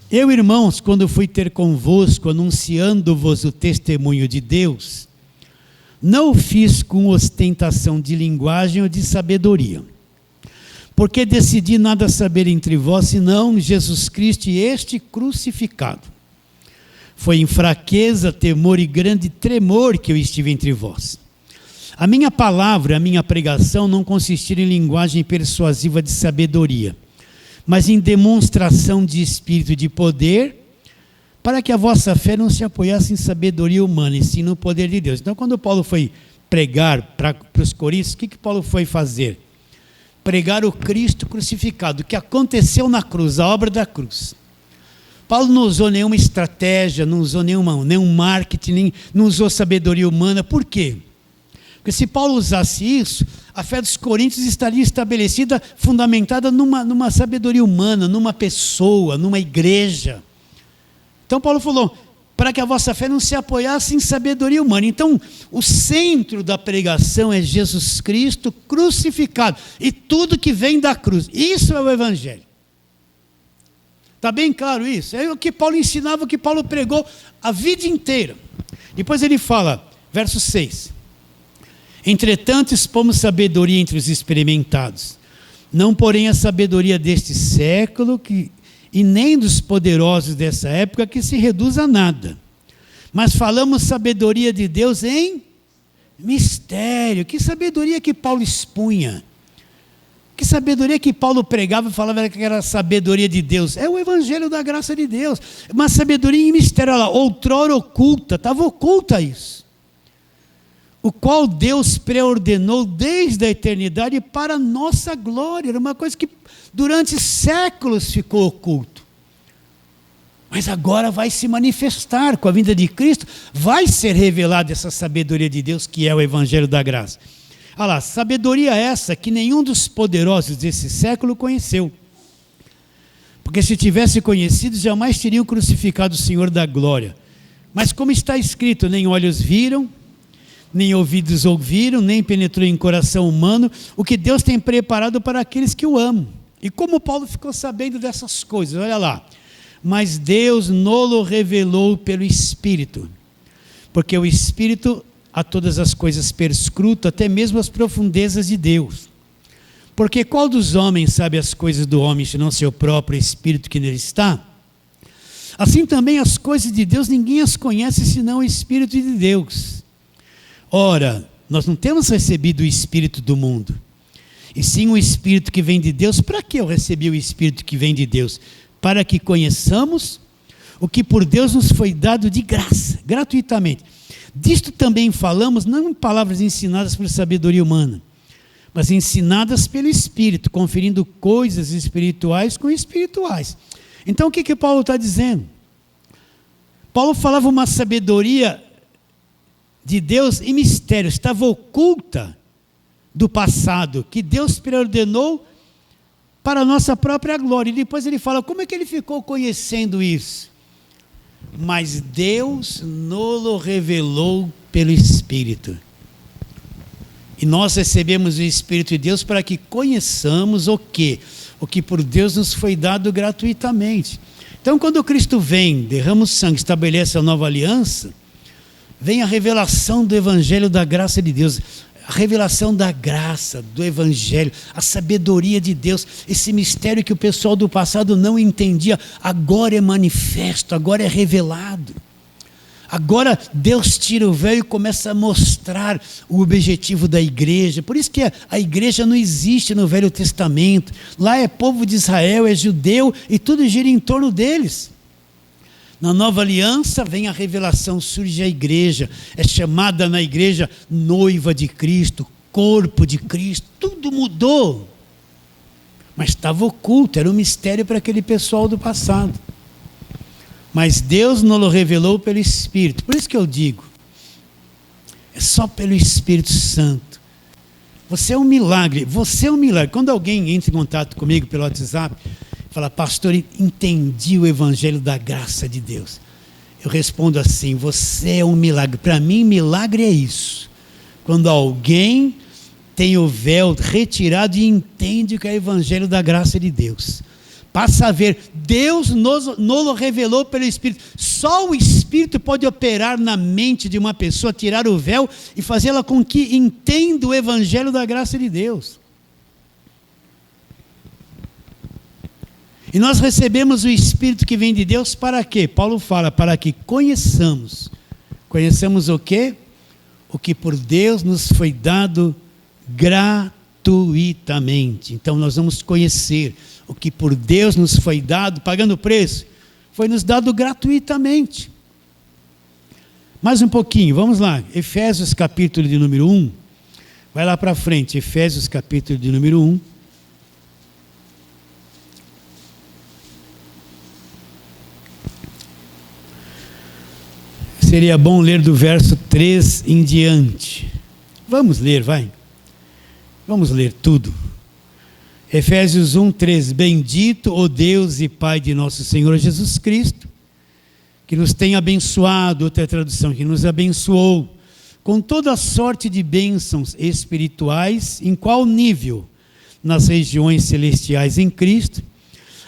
Eu, irmãos, quando fui ter convosco, anunciando-vos o testemunho de Deus, não o fiz com ostentação de linguagem ou de sabedoria, porque decidi nada saber entre vós, senão Jesus Cristo e este crucificado. Foi em fraqueza, temor e grande tremor que eu estive entre vós. A minha palavra, a minha pregação não consistiram em linguagem persuasiva de sabedoria, mas em demonstração de espírito e de poder, para que a vossa fé não se apoiasse em sabedoria humana, e sim no poder de Deus. Então, quando Paulo foi pregar para os coríntios, o que Paulo foi fazer? Pregar o Cristo crucificado, o que aconteceu na cruz, a obra da cruz. Paulo não usou nenhuma estratégia, não usou nenhum marketing, não usou sabedoria humana. Por quê? Porque se Paulo usasse isso, a fé dos coríntios estaria estabelecida, fundamentada numa sabedoria humana, numa pessoa, numa igreja. Então Paulo falou, para que a vossa fé não se apoiasse em sabedoria humana. Então, o centro da pregação é Jesus Cristo crucificado, e tudo que vem da cruz. Isso é o Evangelho. Está bem claro isso? É o que Paulo ensinava, o que Paulo pregou a vida inteira. Depois ele fala, verso 6. Entretanto, expomos sabedoria entre os experimentados, não porém a sabedoria deste século, e nem dos poderosos dessa época, que se reduz a nada. Mas falamos sabedoria de Deus em Mistério. Que sabedoria que Paulo expunha. Que sabedoria que Paulo pregava e falava que era a sabedoria de Deus. É o evangelho da graça de Deus. Uma sabedoria em mistério. Olha lá, outrora oculta, estava oculta isso. O qual Deus preordenou desde a eternidade para a nossa glória. Era uma coisa que durante séculos ficou oculto. Mas agora vai se manifestar com a vinda de Cristo. Vai ser revelada essa sabedoria de Deus que é o evangelho da graça. Olha lá, sabedoria essa que nenhum dos poderosos desse século conheceu. Porque se tivesse conhecido, jamais teriam crucificado o Senhor da glória. Mas como está escrito, nem olhos viram, nem ouvidos ouviram, nem penetrou em coração humano, o que Deus tem preparado para aqueles que o amam. E como Paulo ficou sabendo dessas coisas? Olha lá. Mas Deus nolo revelou pelo Espírito. Porque o Espírito a todas as coisas perscruta, até mesmo as profundezas de Deus. Porque qual dos homens sabe as coisas do homem, senão seu próprio Espírito que nele está? Assim também as coisas de Deus, ninguém as conhece, senão o Espírito de Deus. Ora, nós não temos recebido o Espírito do mundo, e sim o Espírito que vem de Deus. Para que eu recebi o Espírito que vem de Deus? Para que conheçamos o que por Deus nos foi dado de graça, gratuitamente. Disto também falamos, não em palavras ensinadas por sabedoria humana, mas ensinadas pelo Espírito, conferindo coisas espirituais com espirituais. Então o que Paulo está dizendo? Paulo falava uma sabedoria de Deus em mistério, estava oculta do passado, que Deus preordenou para a nossa própria glória. E depois ele fala, como é que ele ficou conhecendo isso? Mas Deus nolo revelou pelo Espírito. E nós recebemos o Espírito de Deus para que conheçamos o quê? O que por Deus nos foi dado gratuitamente. Então quando Cristo vem, derrama o sangue, estabelece a nova aliança, vem a revelação do Evangelho da graça de Deus. A revelação da graça, do Evangelho, a sabedoria de Deus, esse mistério que o pessoal do passado não entendia, agora é manifesto, agora é revelado. Agora Deus tira o véu e começa a mostrar o objetivo da igreja. Por isso que a igreja não existe no Velho Testamento. Lá é povo de Israel, é judeu e tudo gira em torno deles. Na nova aliança vem a revelação, surge a igreja, é chamada na igreja noiva de Cristo, corpo de Cristo, tudo mudou. Mas estava oculto, era um mistério para aquele pessoal do passado. Mas Deus nos revelou pelo Espírito. Por isso que eu digo, é só pelo Espírito Santo. Você é um milagre, você é um milagre. Quando alguém entra em contato comigo pelo WhatsApp, fala, pastor, entendi o Evangelho da graça de Deus. Eu respondo assim, você é um milagre. Para mim, milagre é isso. Quando alguém tem o véu retirado e entende que é o Evangelho da graça de Deus. Passa a ver, Deus nos revelou pelo Espírito. Só o Espírito pode operar na mente de uma pessoa, tirar o véu e fazê-la com que entenda o Evangelho da graça de Deus. E nós recebemos o Espírito que vem de Deus para quê? Paulo fala, para que conheçamos. Conheçamos o quê? O que por Deus nos foi dado gratuitamente. Então nós vamos conhecer o que por Deus nos foi dado, pagando o preço, foi nos dado gratuitamente. Mais um pouquinho, vamos lá. Efésios capítulo de número 1. Vai lá para frente, Efésios capítulo de número 1. Seria bom ler do verso 3 em diante. Vamos ler, vai. Vamos ler tudo. Efésios 1, 3. Bendito o Deus e Pai de nosso Senhor Jesus Cristo, que nos tem abençoado, outra tradução, que nos abençoou com toda a sorte de bênçãos espirituais, em qual nível? Nas regiões celestiais em Cristo,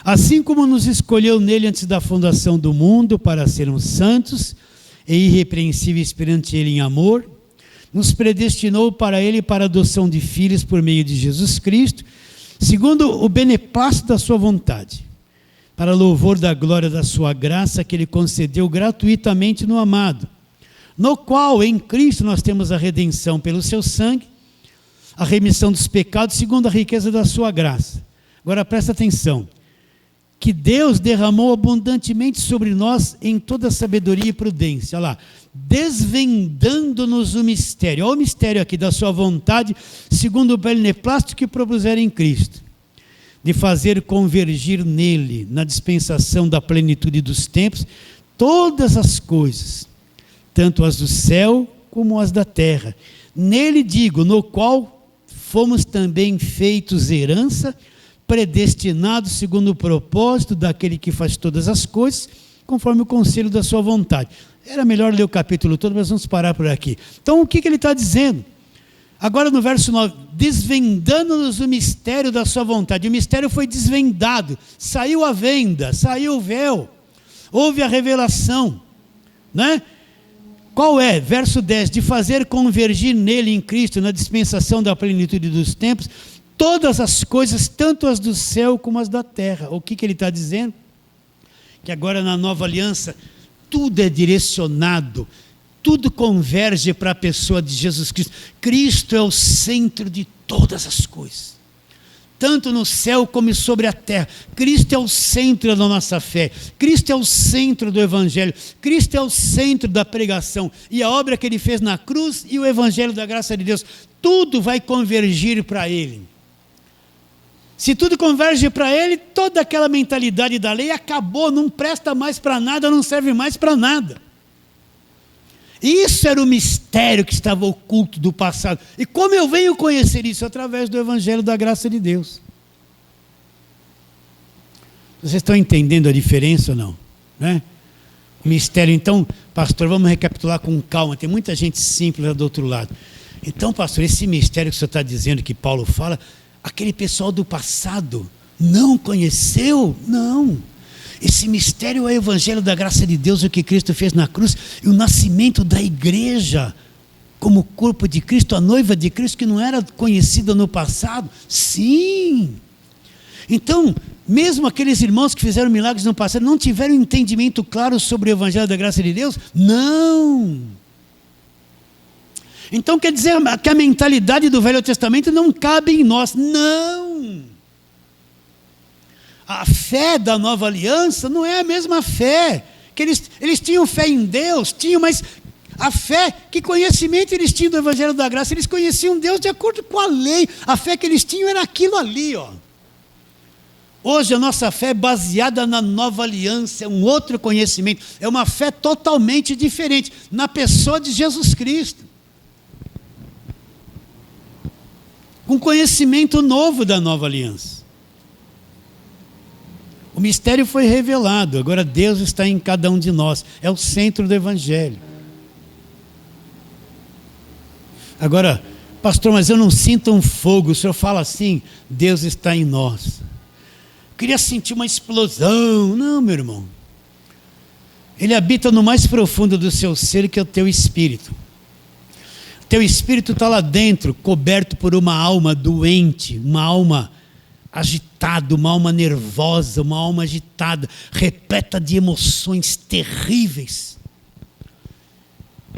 assim como nos escolheu nele antes da fundação do mundo para sermos santos e irrepreensíveis perante ele em amor, nos predestinou para ele para a adoção de filhos por meio de Jesus Cristo, segundo o beneplácito da sua vontade, para louvor da glória da sua graça que ele concedeu gratuitamente no amado, no qual em Cristo nós temos a redenção pelo seu sangue, a remissão dos pecados segundo a riqueza da sua graça. Agora presta atenção, que Deus derramou abundantemente sobre nós em toda sabedoria e prudência, olha lá, desvendando-nos o mistério, olha o mistério aqui da sua vontade, segundo o beneplácito que propuseram em Cristo, de fazer convergir nele, na dispensação da plenitude dos tempos, todas as coisas, tanto as do céu como as da terra. Nele digo, no qual fomos também feitos herança, predestinados segundo o propósito daquele que faz todas as coisas, conforme o conselho da sua vontade. Era melhor ler o capítulo todo, mas vamos parar por aqui. Então, o que ele está dizendo? Agora no verso 9, desvendando-nos o mistério da sua vontade. O mistério foi desvendado, saiu a venda, saiu o véu, houve a revelação, né? Qual é? Verso 10, de fazer convergir nele, em Cristo, na dispensação da plenitude dos tempos, todas as coisas, tanto as do céu como as da terra. O que ele está dizendo? Que agora na nova aliança, tudo é direcionado, tudo converge para a pessoa de Jesus Cristo. Cristo é o centro de todas as coisas, tanto no céu como sobre a terra. Cristo é o centro da nossa fé, Cristo é o centro do Evangelho, Cristo é o centro da pregação, e a obra que Ele fez na cruz e o Evangelho da graça de Deus, tudo vai convergir para Ele. Se tudo converge para Ele, toda aquela mentalidade da lei acabou, não presta mais para nada, não serve mais para nada. Isso era o mistério que estava oculto do passado. E como eu venho conhecer isso? Através do Evangelho da graça de Deus. Vocês estão entendendo a diferença ou não? Né? O mistério, então, pastor, vamos recapitular com calma. Tem muita gente simples lá do outro lado. Então, pastor, esse mistério que o senhor está dizendo, que Paulo fala, aquele pessoal do passado não conheceu? Não. Esse mistério é o Evangelho da graça de Deus, o que Cristo fez na cruz, e o nascimento da igreja, como corpo de Cristo, a noiva de Cristo, que não era conhecida no passado. Sim. Então, mesmo aqueles irmãos que fizeram milagres no passado, não tiveram entendimento claro sobre o Evangelho da graça de Deus? Não. Então quer dizer que a mentalidade do Velho Testamento não cabe em nós. Não. A fé da nova aliança não é a mesma fé. Que eles tinham fé em Deus, mas a fé, que conhecimento eles tinham do Evangelho da Graça? Eles conheciam Deus de acordo com a lei. A fé que eles tinham era aquilo ali, ó. Hoje a nossa fé é baseada na nova aliança, é um outro conhecimento, é uma fé totalmente diferente, na pessoa de Jesus Cristo. Um conhecimento novo da nova aliança. O mistério foi revelado, agora Deus está em cada um de nós, é o centro do Evangelho. Agora, pastor, mas eu não sinto um fogo, o senhor fala assim, Deus está em nós. Queria sentir uma explosão. Não, meu irmão. Ele habita no mais profundo do seu ser, que é o teu espírito. Teu espírito está lá dentro, coberto por uma alma doente, uma alma agitada, uma alma nervosa, uma alma agitada, repleta de emoções terríveis,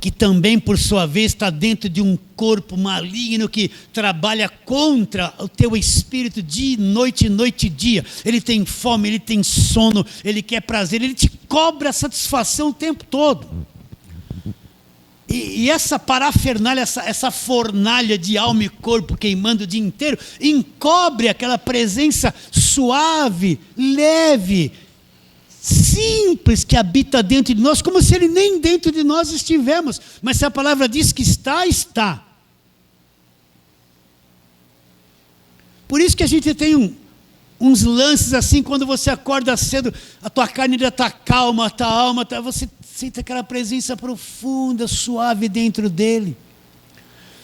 que também, por sua vez, está dentro de um corpo maligno que trabalha contra o teu espírito dia e noite e dia. Ele tem fome, ele tem sono, ele quer prazer, ele te cobra satisfação o tempo todo. E essa parafernália, essa fornalha de alma e corpo queimando o dia inteiro, encobre aquela presença suave, leve, simples que habita dentro de nós, como se ele nem dentro de nós estivéssemos. Mas se a palavra diz que está, está. Por isso que a gente tem uns lances assim, quando você acorda cedo, a tua carne ainda está calma, a tua alma está... Você sente aquela presença profunda, suave dentro dele.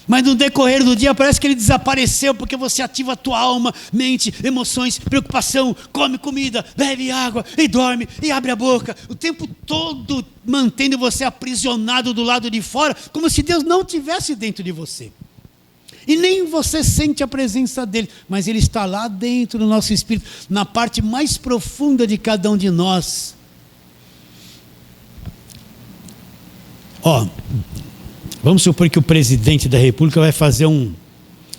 Mas no decorrer do dia parece que ele desapareceu, porque você ativa a tua alma, mente, emoções, preocupação, come comida, bebe água e dorme e abre a boca, o tempo todo mantendo você aprisionado do lado de fora, como se Deus não estivesse dentro de você. E nem você sente a presença dele, mas ele está lá dentro do nosso espírito, na parte mais profunda de cada um de nós. Ó, vamos supor que o presidente da República vai fazer um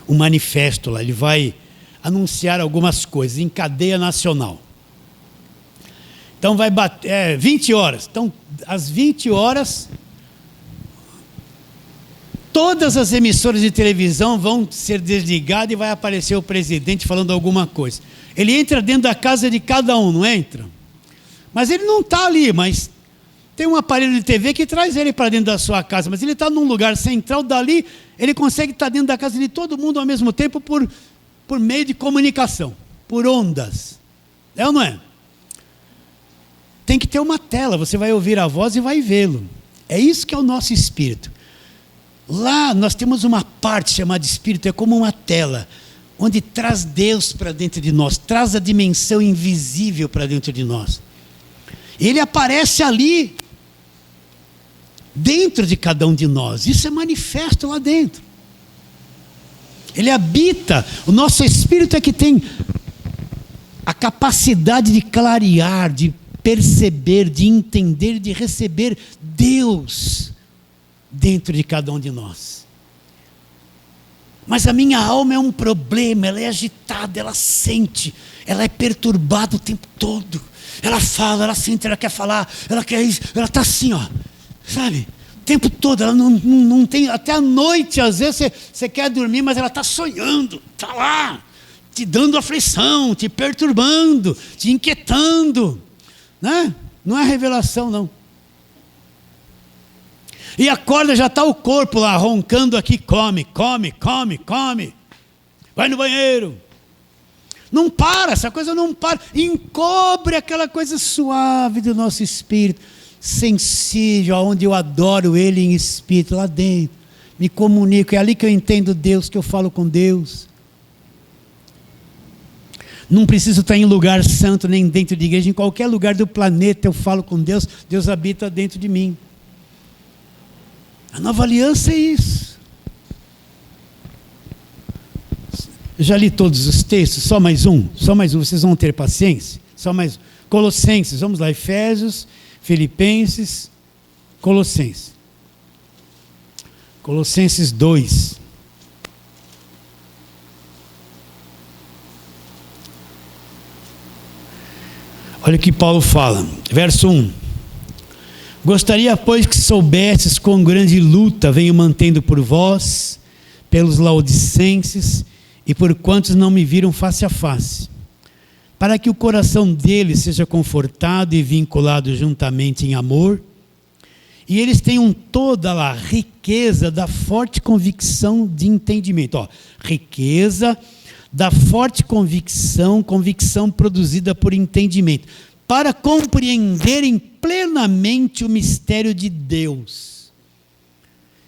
manifesto lá, ele vai anunciar algumas coisas em cadeia nacional. Então vai bater 20 horas. Então, às 20 horas, todas as emissoras de televisão vão ser desligadas e vai aparecer o presidente falando alguma coisa. Ele entra dentro da casa de cada um, não entra? Mas ele não está ali, mas tem um aparelho de TV que traz ele para dentro da sua casa, mas ele está num lugar central, dali ele consegue estar dentro da casa de todo mundo ao mesmo tempo por meio de comunicação, por ondas. É ou não é? Tem que ter uma tela, você vai ouvir a voz e vai vê-lo. É isso que é o nosso espírito. Lá nós temos uma parte chamada espírito, é como uma tela, onde traz Deus para dentro de nós, traz a dimensão invisível para dentro de nós. Ele aparece ali, dentro de cada um de nós. Isso é manifesto lá dentro. Ele habita, o nosso espírito é que tem a capacidade de clarear, de perceber, de entender, de receber Deus dentro de cada um de nós. Mas a minha alma é um problema, ela é agitada, ela sente, ela é perturbada o tempo todo. Ela fala, ela sente, ela quer falar, ela quer isso, ela está assim, ó, sabe? O tempo todo, ela não tem, até a noite, às vezes você quer dormir, mas ela está sonhando, está lá, te dando aflição, te perturbando, te inquietando. Né? Não é revelação, não. E acorda, já está o corpo lá roncando aqui, come. Vai no banheiro. Não para, essa coisa não para. Encobre aquela coisa suave do nosso espírito, sensível, onde eu adoro Ele em espírito, lá dentro. Me comunico, é ali que eu entendo Deus, que eu falo com Deus. Não preciso estar em lugar santo, nem dentro de igreja, em qualquer lugar do planeta eu falo com Deus, Deus habita dentro de mim. A nova aliança é isso. Eu já li todos os textos, só mais um, vocês vão ter paciência, só mais um. Colossenses, vamos lá, Efésios, Filipenses, Colossenses. Colossenses 2. Olha o que Paulo fala, verso 1. Gostaria, pois, que soubesses quão grande luta venho mantendo por vós, pelos laodicenses e por quantos não me viram face a face, para que o coração deles seja confortado e vinculado juntamente em amor, e eles tenham toda a riqueza da forte convicção de entendimento. Ó, riqueza da forte convicção produzida por entendimento, para compreenderem plenamente o mistério de Deus.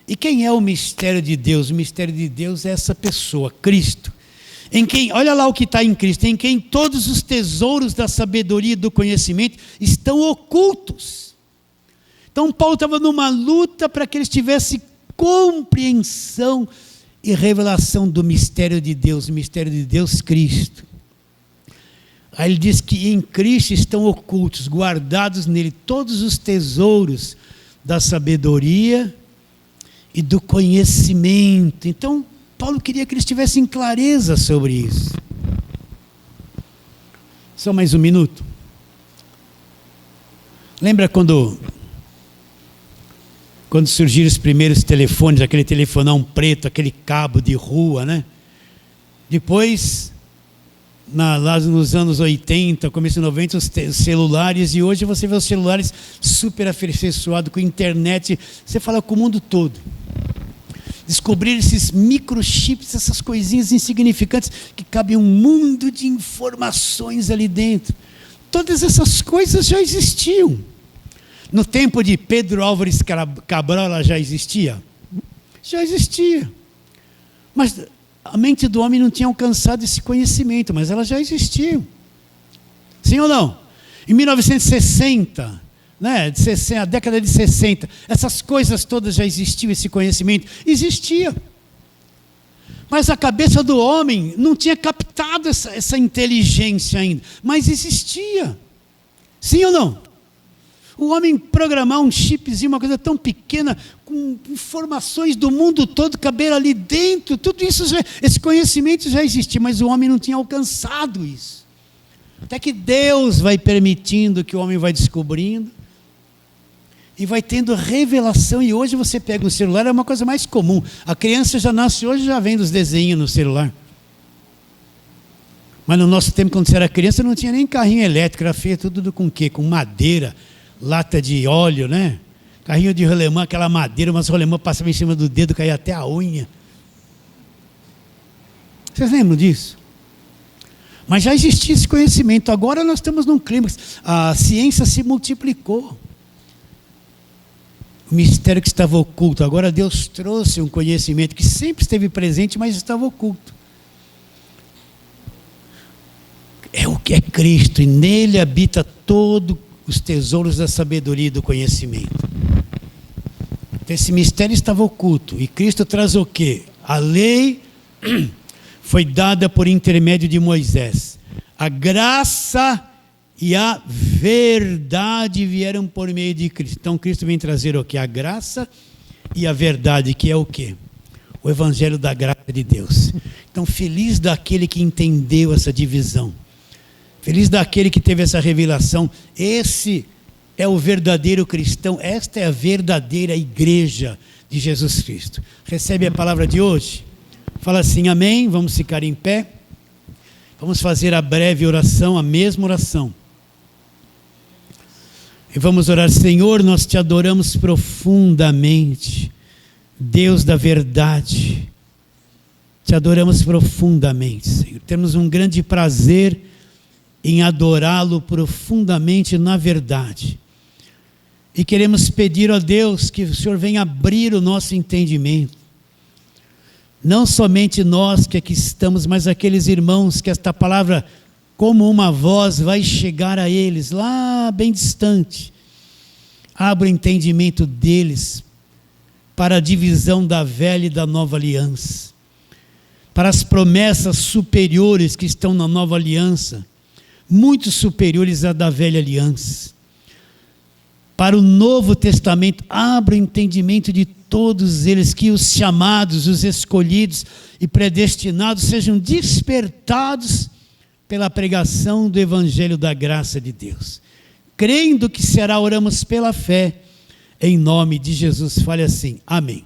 E quem é o mistério de Deus? O mistério de Deus é essa pessoa, Cristo. Em quem, olha lá o que está em Cristo, em quem todos os tesouros da sabedoria e do conhecimento estão ocultos. Então Paulo estava numa luta para que eles tivessem compreensão e revelação do mistério de Deus, o mistério de Deus Cristo. Aí ele diz que em Cristo estão ocultos, guardados nele todos os tesouros da sabedoria e do conhecimento. Então Paulo queria que eles tivessem clareza sobre isso. Só mais um minuto. Lembra quando surgiram os primeiros telefones, aquele telefonão preto, aquele cabo de rua, né? Depois, lá nos anos 80, começo de 90, os celulares, e hoje você vê os celulares super aperfeiçoados, com internet, você fala com o mundo todo. Descobrir esses microchips, essas coisinhas insignificantes, que cabem um mundo de informações ali dentro. Todas essas coisas já existiam. No tempo de Pedro Álvares Cabral, ela já existia? Já existia. Mas a mente do homem não tinha alcançado esse conhecimento, mas ela já existia. Sim ou não? Em 1960, né, a década de 60, essas coisas todas já existiam, esse conhecimento existia. Mas a cabeça do homem não tinha captado essa inteligência ainda, mas existia. Sim ou não? O homem programar um chipzinho, uma coisa tão pequena, com informações do mundo todo, caber ali dentro, tudo isso, esse conhecimento já existia, mas o homem não tinha alcançado isso. Até que Deus vai permitindo que o homem vai descobrindo, e vai tendo revelação, e hoje você pega o celular, é uma coisa mais comum. A criança já nasce hoje, já vem dos desenhos no celular. Mas no nosso tempo, quando você era criança, não tinha nem carrinho elétrico, era feito tudo com o quê? Com madeira, lata de óleo, né? Carrinho de rolemã, aquela madeira, umas rolemã passavam em cima do dedo, caía até a unha. Vocês lembram disso? Mas já existia esse conhecimento, agora nós estamos num clímax, a ciência se multiplicou. O mistério que estava oculto, agora Deus trouxe um conhecimento que sempre esteve presente, mas estava oculto. É o que é Cristo, e nele habita todos os tesouros da sabedoria e do conhecimento. Então, esse mistério estava oculto, e Cristo traz o quê? A lei foi dada por intermédio de Moisés. A graça e a verdade vieram por meio de Cristo. Então Cristo vem trazer o quê? A graça e a verdade, que é o quê? O evangelho da graça de Deus. Então feliz daquele que entendeu essa divisão. Feliz daquele que teve essa revelação. Esse é o verdadeiro cristão. Esta é a verdadeira igreja de Jesus Cristo. Recebe a palavra de hoje? Fala assim, amém. Vamos ficar em pé. Vamos fazer a breve oração, a mesma oração. E vamos orar. Senhor, nós te adoramos profundamente, Deus da verdade, te adoramos profundamente, Senhor. Temos um grande prazer em adorá-lo profundamente na verdade. E queremos pedir a Deus que o Senhor venha abrir o nosso entendimento. Não somente nós que aqui estamos, mas aqueles irmãos que esta palavra, como uma voz, vai chegar a eles, lá bem distante. Abra o entendimento deles para a divisão da velha e da nova aliança, para as promessas superiores que estão na nova aliança, muito superiores à da velha aliança. Para o Novo Testamento, abra o entendimento de todos eles, que os chamados, os escolhidos e predestinados sejam despertados pela pregação do Evangelho da graça de Deus. Crendo que será, oramos pela fé, em nome de Jesus. Fale assim, amém.